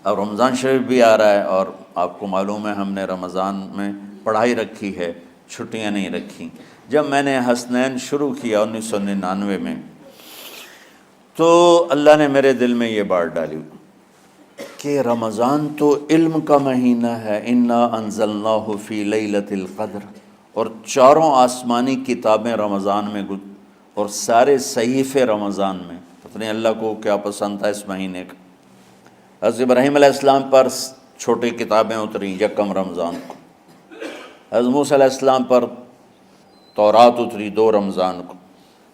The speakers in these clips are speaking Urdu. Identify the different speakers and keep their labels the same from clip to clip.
Speaker 1: اب رمضان شریف بھی آ رہا ہے، اور آپ کو معلوم ہے ہم نے رمضان میں پڑھائی رکھی ہے، چھٹیاں نہیں رکھی۔ جب میں نے حسنین شروع کیا 1999 میں، تو اللہ نے میرے دل میں یہ بات ڈالی کہ رمضان تو علم کا مہینہ ہے، انا انزلناہ فی لیلۃ القدر، اور چاروں آسمانی کتابیں رمضان میں اور سارے صحیفے رمضان میں۔ اپنے اللہ کو کیا پسند تھا اس مہینے کا۔ حضرت ابراہیم علیہ السلام پر چھوٹی کتابیں اتریں یکم رمضان کو، حضرت موسیٰ علیہ السلام پر تورات اتری 2 رمضان کو،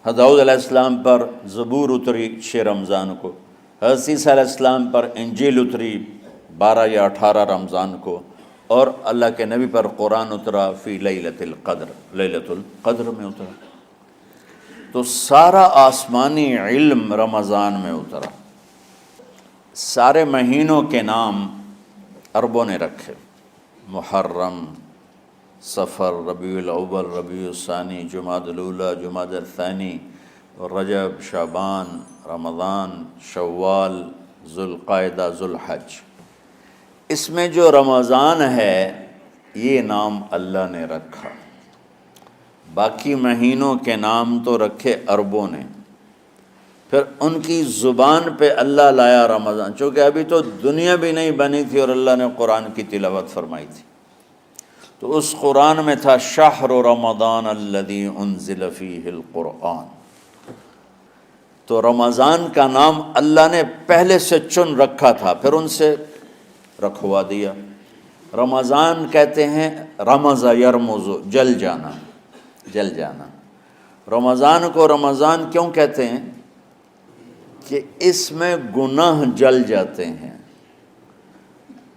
Speaker 1: حضرت داؤد علیہ السلام پر زبور اتری 6 رمضان کو، حضرت عیسیٰ علیہ السلام پر انجیل اتری 12 یا 18 رمضان کو، اور اللہ کے نبی پر قرآن اترا فی لیلۃ القدر، لیلۃ القدر میں اترا۔ تو سارا آسمانی علم رمضان میں اترا۔ سارے مہینوں کے نام عربوں نے رکھے، محرم، صفر، ربیع الاول، ربیع الثانی، جمادی الاولیٰ، جمادی الثانی، رجب، شعبان، رمضان، شوال، ذوالقعدہ، ذوالحج۔ اس میں جو رمضان ہے یہ نام اللہ نے رکھا، باقی مہینوں کے نام تو رکھے عربوں نے۔ پھر ان کی زبان پہ اللہ لایا رمضان، چونکہ ابھی تو دنیا بھی نہیں بنی تھی اور اللہ نے قرآن کی تلاوت فرمائی تھی، تو اس قرآن میں تھا شہر رمضان الذی انزل فیہ القرآن۔ تو رمضان کا نام اللہ نے پہلے سے چن رکھا تھا، پھر ان سے رکھوا دیا۔ رمضان کہتے ہیں رمض یرمض، جل جانا، جل جانا۔ رمضان کو رمضان کیوں کہتے ہیں؟ کہ اس میں گناہ جل جاتے ہیں۔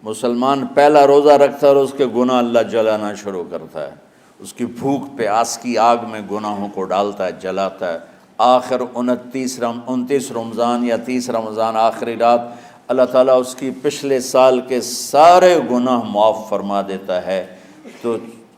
Speaker 1: مسلمان پہلا روزہ رکھتا ہے اور اس کے گناہ اللہ جلانا شروع کرتا ہے، اس کی بھوک پیاس کی آگ میں گناہوں کو ڈالتا ہے، جلاتا ہے۔ آخر 29 رمضان یا 30 رمضان آخری رات اللہ تعالیٰ اس کی پچھلے سال کے سارے گناہ معاف فرما دیتا ہے۔ تو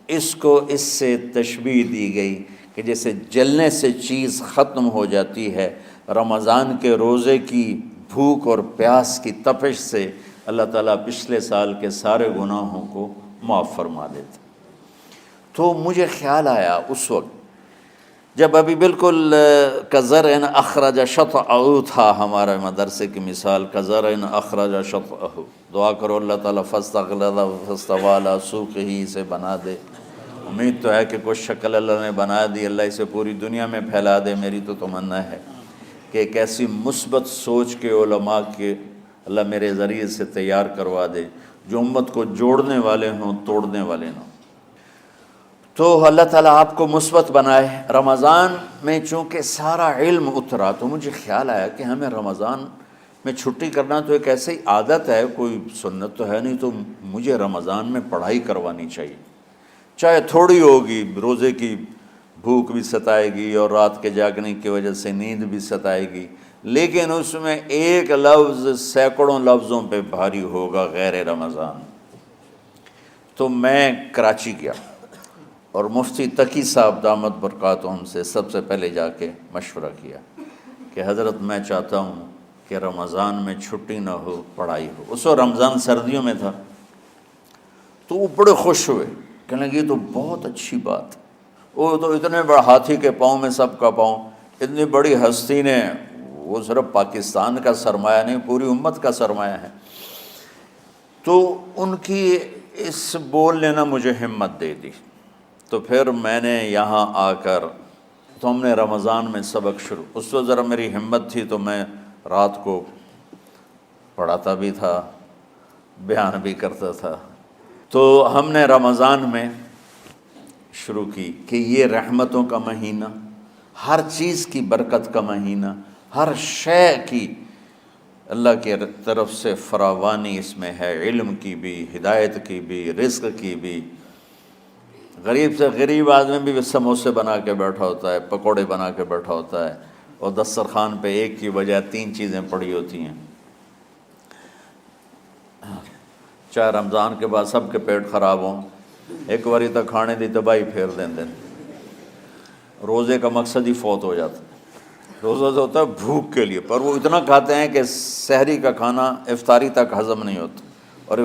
Speaker 1: اس کو اس سے تشبیہ دی گئی کہ جیسے جلنے سے چیز ختم ہو جاتی ہے، رمضان کے روزے کی بھوک اور پیاس کی تپش سے اللہ تعالیٰ پچھلے سال کے سارے گناہوں کو معاف فرما دیتا۔ تو مجھے خیال آیا اس وقت جب ابھی بالکل کزرع اخرج شطأہ تھا، ہمارے مدرسے کی مثال کزرع اخرج شطأہ، دعا کرو اللہ تعالیٰ فاستغلظ فاستوی علی سوقہ، اسے بنا دے۔ امید تو ہے کہ کچھ شکل اللہ نے بنا دی، اللہ اسے پوری دنیا میں پھیلا دے۔ میری تو تمنا ہے کہ ایک ایسی مثبت سوچ کے علماء کے اللہ میرے ذریعے سے تیار کروا دے جو امت کو جوڑنے والے ہوں، توڑنے والے نہ ہوں۔ تو اللہ تعالیٰ آپ کو مثبت بنائے۔ رمضان میں چونکہ سارا علم اترا، تو مجھے خیال آیا کہ ہمیں رمضان میں چھٹی کرنا تو ایک ایسی عادت ہے، کوئی سنت تو ہے نہیں، تو مجھے رمضان میں پڑھائی کروانی چاہیے، چاہے تھوڑی ہوگی۔ روزے کی بھوک بھی ستائے گی اور رات کے جاگنے کی وجہ سے نیند بھی ستائے گی، لیکن اس میں ایک لفظ سینکڑوں لفظوں پہ بھاری ہوگا، غیر رمضان۔ تو میں کراچی گیا اور مفتی تقی صاحب دامت برکاتہم سے سب سے پہلے جا کے مشورہ کیا کہ حضرت میں چاہتا ہوں کہ رمضان میں چھٹی نہ ہو، پڑھائی ہو۔ اس وقت رمضان سردیوں میں تھا، تو وہ بڑے خوش ہوئے، کہنے لگے یہ تو بہت اچھی بات۔ وہ تو اتنے بڑے ہاتھی کے پاؤں میں سب کا پاؤں، اتنی بڑی ہستی نے، وہ صرف پاکستان کا سرمایہ نہیں پوری امت کا سرمایہ ہے۔ تو ان کی اس بولنے نے مجھے ہمت دے دی۔ تو پھر میں نے یہاں آ کر تو ہم نے رمضان میں سبق شروع، اس وقت ذرا میری ہمت تھی تو میں رات کو پڑھاتا بھی تھا، بیان بھی کرتا تھا۔ تو ہم نے رمضان میں شروع کی کہ یہ رحمتوں کا مہینہ، ہر چیز کی برکت کا مہینہ، ہر شے کی اللہ کی طرف سے فراوانی اس میں ہے، علم کی بھی، ہدایت کی بھی، رزق کی بھی۔ غریب سے غریب آدمی بھی سموسے بنا کے بیٹھا ہوتا ہے، پکوڑے بنا کے بیٹھا ہوتا ہے، اور دسترخوان پہ ایک کی بجائے 3 چیزیں پڑی ہوتی ہیں۔ چاہے رمضان کے بعد سب کے پیٹ خراب ہوں، ایک باری تو کھانے دی تباہی پھیر دیں۔ روزے کا مقصد ہی فوت ہو جاتا ہے۔ روزہ جو ہوتا ہے بھوک کے لیے، پر وہ اتنا کھاتے ہیں کہ سحری کا کھانا افطاری تک ہضم نہیں ہوتا، اور